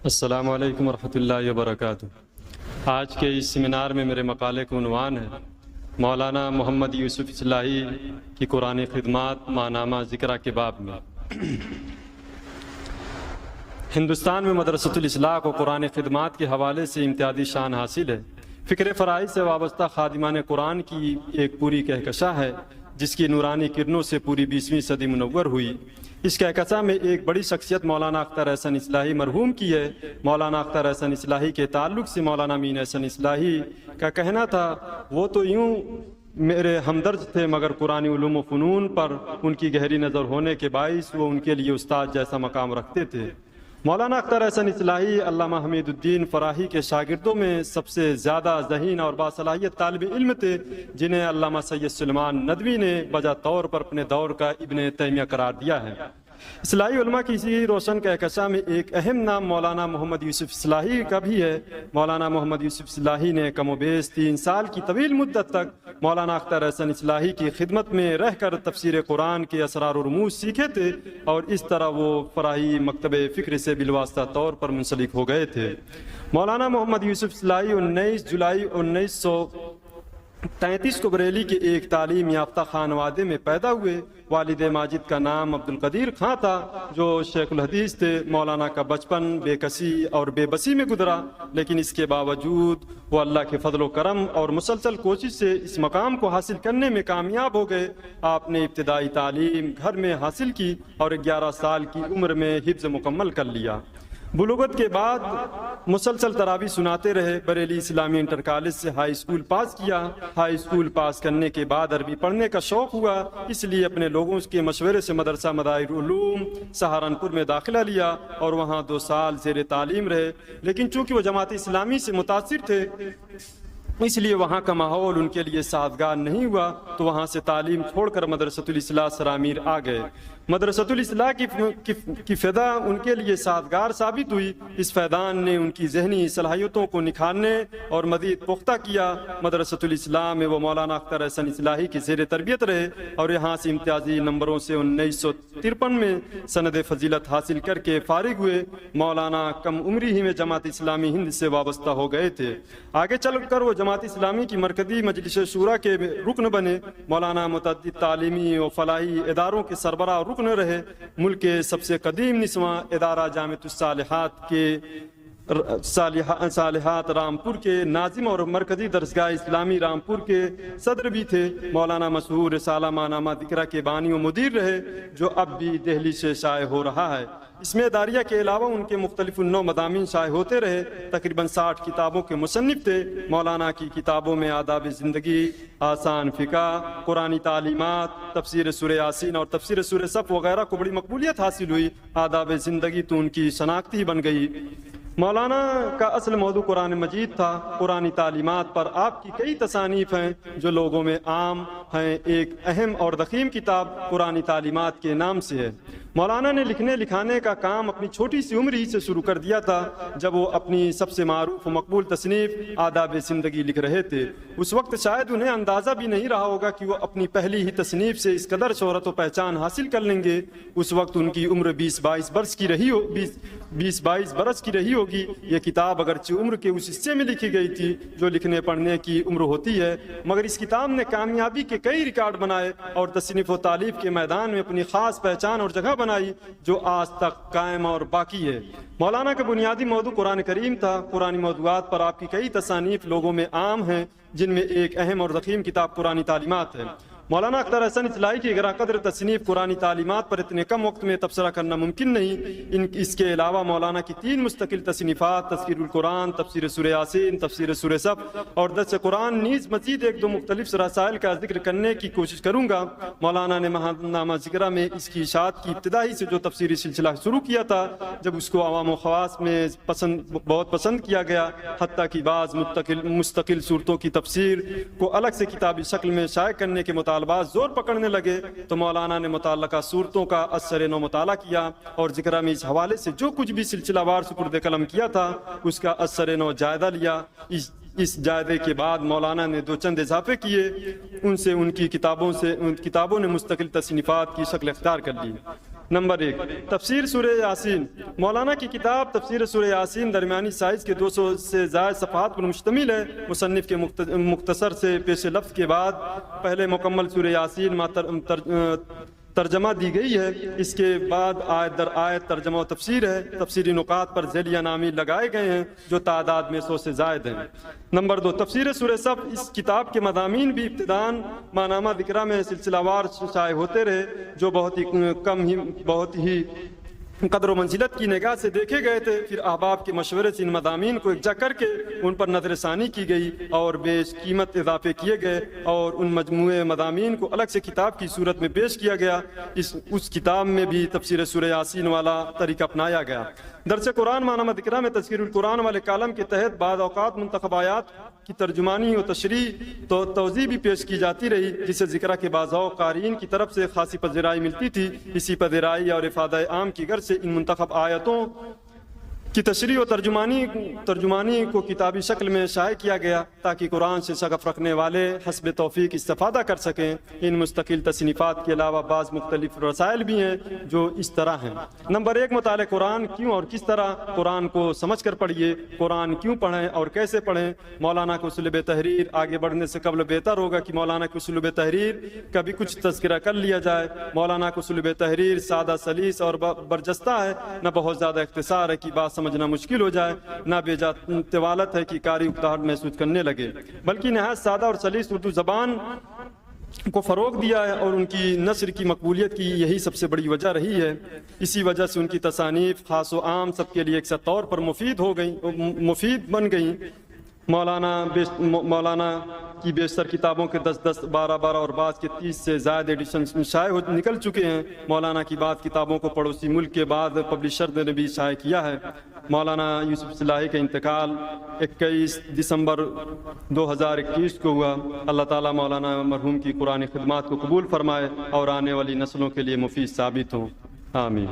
السلام علیکم ورحمۃ اللہ وبرکاتہ۔ آج کے اس سیمینار میں میرے مقالے کا عنوان ہے مولانا محمد یوسف اصلاحی کی قرآن خدمات ماہنامہ ذکرہ کے باب میں۔ ہندوستان میں مدرسۃ الاصلاح کو قرآن خدمات کے حوالے سے امتیازی شان حاصل ہے۔ فکر فرائض سے وابستہ خادمان قرآن کی ایک پوری کہکشاں ہے جس کی نورانی کرنوں سے پوری 20ویں صدی منور ہوئی۔ اس کہکشاں میں ایک بڑی شخصیت مولانا اختر احسن اصلاحی مرحوم کی ہے۔ مولانا اختر احسن اصلاحی کے تعلق سے مولانا امین احسن اصلاحی کا کہنا تھا، وہ تو یوں میرے ہمدرد تھے مگر قرآن علوم و فنون پر ان کی گہری نظر ہونے کے باعث وہ ان کے لیے استاد جیسا مقام رکھتے تھے۔ مولانا اختر احسن اصلاحی علامہ حمید الدین فراہی کے شاگردوں میں سب سے زیادہ ذہین اور باصلاحیت طالب علم تھے، جنہیں علامہ سید سلیمان ندوی نے بجا طور پر اپنے دور کا ابن تیمیہ قرار دیا ہے۔ اصلاحی علماء کی اسی روشن کہکشاں میں ایک اہم نام مولانا محمد یوسف اصلاحی کا بھی ہے۔ مولانا محمد یوسف اصلاحی نے کم و بیش 3 سال کی طویل مدت تک مولانا اختر احسن اصلاحی کی خدمت میں رہ کر تفسیر قرآن کے اسرار و رموز سیکھے تھے، اور اس طرح وہ فراہی مکتب فکر سے بالواسطہ طور پر منسلک ہو گئے تھے۔ مولانا محمد یوسف اصلاحی 19 جولائی 1933 کو بریلی کے ایک تعلیم یافتہ خانوادے میں پیدا ہوئے۔ والد ماجد کا نام عبدالقدیر خان تھا جو شیخ الحدیث تھے۔ مولانا کا بچپن بے کسی اور بے بسی میں گزرا، لیکن اس کے باوجود وہ اللہ کے فضل و کرم اور مسلسل کوشش سے اس مقام کو حاصل کرنے میں کامیاب ہو گئے۔ آپ نے ابتدائی تعلیم گھر میں حاصل کی اور 11 سال کی عمر میں حفظ مکمل کر لیا۔ بلوغت کے بعد مسلسل تراویح سناتے رہے۔ بریلی اسلامی انٹر کالج سے ہائی اسکول پاس کیا۔ ہائی اسکول پاس کرنے کے بعد عربی پڑھنے کا شوق ہوا، اس لیے اپنے لوگوں کے مشورے سے مدرسہ مدارس علوم سہارنپور میں داخلہ لیا اور وہاں 2 سال زیر تعلیم رہے، لیکن چونکہ وہ جماعت اسلامی سے متاثر تھے اس لیے وہاں کا ماحول ان کے لیے سازگار نہیں ہوا، تو وہاں سے تعلیم چھوڑ کر مدرسۃ الاصلاح سرامیر آ گئے۔ مدرسۃ الاصلاح کی فضا ان کے لیے سازگار ثابت ہوئی۔ اس فیضان نے ان کی ذہنی صلاحیتوں کو نکھارنے اور مزید پختہ کیا۔ مدرسۃ الاصلاح میں وہ مولانا اختر احسن اصلاحی کی زیر تربیت رہے اور یہاں سے امتیازی نمبروں سے 1953 میں سند فضیلت حاصل کر کے فارغ ہوئے۔ مولانا کم عمری ہی میں جماعت اسلامی ہند سے وابستہ ہو گئے تھے۔ آگے چل کر وہ جماعت اسلامی کی مرکزی مجلس شورا کے رکن بنے۔ مولانا متعدد تعلیمی و فلاحی اداروں کے سربراہ رکن رہے۔ ملک کے سب سے قدیم نسواں ادارہ جامعۃ الصالحات رامپور کے ناظم اور مرکزی درسگاہ اسلامی رامپور کے صدر بھی تھے۔ مولانا مشہور رسالہ ماہنامہ ذکرہ کے بانی و مدیر رہے، جو اب بھی دہلی سے شائع ہو رہا ہے۔ اس میں اداریہ کے علاوہ ان کے مختلف النوع مضامین شائع ہوتے رہے۔ تقریباً 60 کتابوں کے مصنف تھے۔ مولانا کی کتابوں میں آداب زندگی، آسان فقہ، قرآنی تعلیمات، تفسیر سورہ یاسین اور تفسیر سورہ صف وغیرہ کو بڑی مقبولیت حاصل ہوئی۔ آداب زندگی تو ان کی شناخت ہی بن گئی۔ مولانا کا اصل موضوع قرآن مجید تھا۔ قرآنی تعلیمات پر آپ کی کئی تصانیف ہیں جو لوگوں میں عام ہیں۔ ایک اہم اور ضخیم کتاب قرآنی تعلیمات کے نام سے ہے۔ مولانا نے لکھنے لکھانے کا کام اپنی چھوٹی سی عمر ہی سے شروع کر دیا تھا، جب وہ اپنی سب سے معروف و مقبول تصنیف آداب زندگی لکھ رہے تھے۔ اس وقت شاید انہیں اندازہ بھی نہیں رہا ہوگا کہ وہ اپنی پہلی ہی تصنیف سے اس قدر شہرت و پہچان حاصل کر لیں گے۔ اس وقت ان کی عمر 20-22 برس کی رہی ہوگی۔ یہ کتاب اگرچہ عمر کے اس حصے میں لکھی گئی تھی جو لکھنے پڑھنے کی عمر ہوتی ہے، مگر اس کتاب نے کامیابی کے کئی ریکارڈ بنائے اور تصنیف و تالیف کے میدان میں اپنی خاص پہچان اور جگہ بنائی جو آج تک قائم اور باقی ہے۔ مولانا کا بنیادی موضوع قرآن کریم تھا۔ قرآنی موضوعات پر آپ کی کئی تصانیف لوگوں میں عام ہیں، جن میں ایک اہم اور ضخیم کتاب قرآنی تعلیمات ہے۔ مولانا اختر احسن اصلاحی کی غیر قدر تصنیف قرآنی تعلیمات پر اتنے کم وقت میں تبصرہ کرنا ممکن نہیں۔ اس کے علاوہ مولانا کی 3 مستقل تصنیفات، تفسیر القرآن، تفسیر سورہ یاسین، تفسیر سورہ صف اور درس قرآن، نیز مزید 1-2 مختلف رسائل کا ذکر کرنے کی کوشش کروں گا۔ مولانا نے ماہنامہ ذکرہ میں اس کی اشاعت کی ابتدائی سے جو تفسیری سلسلہ شروع کیا تھا، جب اس کو عوام و خواص میں بہت پسند کیا گیا، حتیٰ کہ بعض مستقل صورتوں کی تفسیر کو الگ سے کتابی شکل میں شائع کرنے کے مطالبات زور پکڑنے لگے، تو مولانا نے متعلقہ صورتوں کا اثر نو مطالعہ کیا اور ذکرہ میں اس حوالے سے جو کچھ بھی سلسلہ وار سپرد قلم کیا تھا اس کا اثر نو جائزہ لیا۔ اس جائزے کے بعد مولانا نے 2 چند اضافے کیے، ان کی کتابوں نے مستقل تصنیفات کی شکل اختیار کر لی۔ نمبر 1 تفسیر سورہ یاسین۔ مولانا کی کتاب تفسیر سورہ یاسین درمیانی سائز کے 200 سے زائد صفحات پر مشتمل ہے۔ مصنف کے مختصر سے پیش لفظ کے بعد پہلے مکمل سورہ یاسین ترجمہ دی گئی ہے، اس کے بعد آیت در آیت ترجمہ و تفسیر ہے۔ تفسیری نکات پر ذیلی عناوین لگائے گئے ہیں جو تعداد میں 100 سے زائد ہیں۔ نمبر 2 تفسیر سورہ صف۔ اس کتاب کے مضامین بھی ابتداءً ماہنامہ ذکرہ میں سلسلہ وار شائع ہوتے رہے، جو بہت ہی قدر و منزلت کی نگاہ سے دیکھے گئے تھے۔ پھر احباب کے مشورے سے ان مضامین کو یکجا کر کے ان پر نظر ثانی کی گئی اور بیش قیمت اضافے کیے گئے اور ان مجموعے مضامین کو الگ سے کتاب کی صورت میں پیش کیا گیا۔ اس کتاب میں بھی تفسیر سورہ یاسین والا طریقہ اپنایا گیا۔ درس قرآن ماہنامہ ذکرہ میں تذکیر القرآن والے کالم کے تحت بعض اوقات منتخب آیات کی ترجمانی و تشریح تو توضیح بھی پیش کی جاتی رہی، جسے ذکرہ کے بعض قارئین کی طرف سے خاصی پذیرائی ملتی تھی۔ اسی پذیرائی اور افادہ عام کی غرض سے ان منتخب آیتوں کی تشریح و ترجمانی کو کتابی شکل میں شائع کیا گیا تاکہ قرآن سے شغف رکھنے والے حسب توفیق استفادہ کر سکیں۔ ان مستقل تصنیفات کے علاوہ بعض مختلف رسائل بھی ہیں جو اس طرح ہیں۔ نمبر 1 مطالعہ قرآن کیوں اور کس طرح؟ قرآن کو سمجھ کر پڑھیے۔ قرآن کیوں پڑھیں اور کیسے پڑھیں؟ مولانا کے اسلوب تحریر۔ آگے بڑھنے سے قبل بہتر ہوگا کہ مولانا کے اسلوب تحریر کا بھی کچھ تذکرہ کر لیا جائے۔ مولانا کے اسلوب تحریر سادہ سلیس اور برجستہ ہے، نہ بہت زیادہ اختصار ہے کہ بات سمجھنا مشکل ہو جائے، نہ بے جا طوالت ہے کہ قاری اکتاہٹ محسوس کرنے لگے، بلکہ نہایت سادہ اور سلیس اردو زبان کو فروغ دیا ہے اور ان کی نثر کی مقبولیت کی یہی سب سے بڑی وجہ رہی ہے۔ اسی وجہ سے ان کی تصانیف خاص و عام سب کے لیے یکساں طور پر مفید بن گئیں۔ مولانا کی بیشتر کتابوں کے 10 12 اور بعض کے 30 سے زائد ایڈیشن شائع نکل چکے ہیں۔ مولانا کی بعض کتابوں کو پڑوسی ملک کے بعد پبلشر نے بھی شائع کیا ہے۔ مولانا یوسف صلاحی کا انتقال 21 دسمبر 2021 کو ہوا۔ اللہ تعالیٰ مولانا مرحوم کی قرآن خدمات کو قبول فرمائے اور آنے والی نسلوں کے لیے مفید ثابت ہوں، آمین۔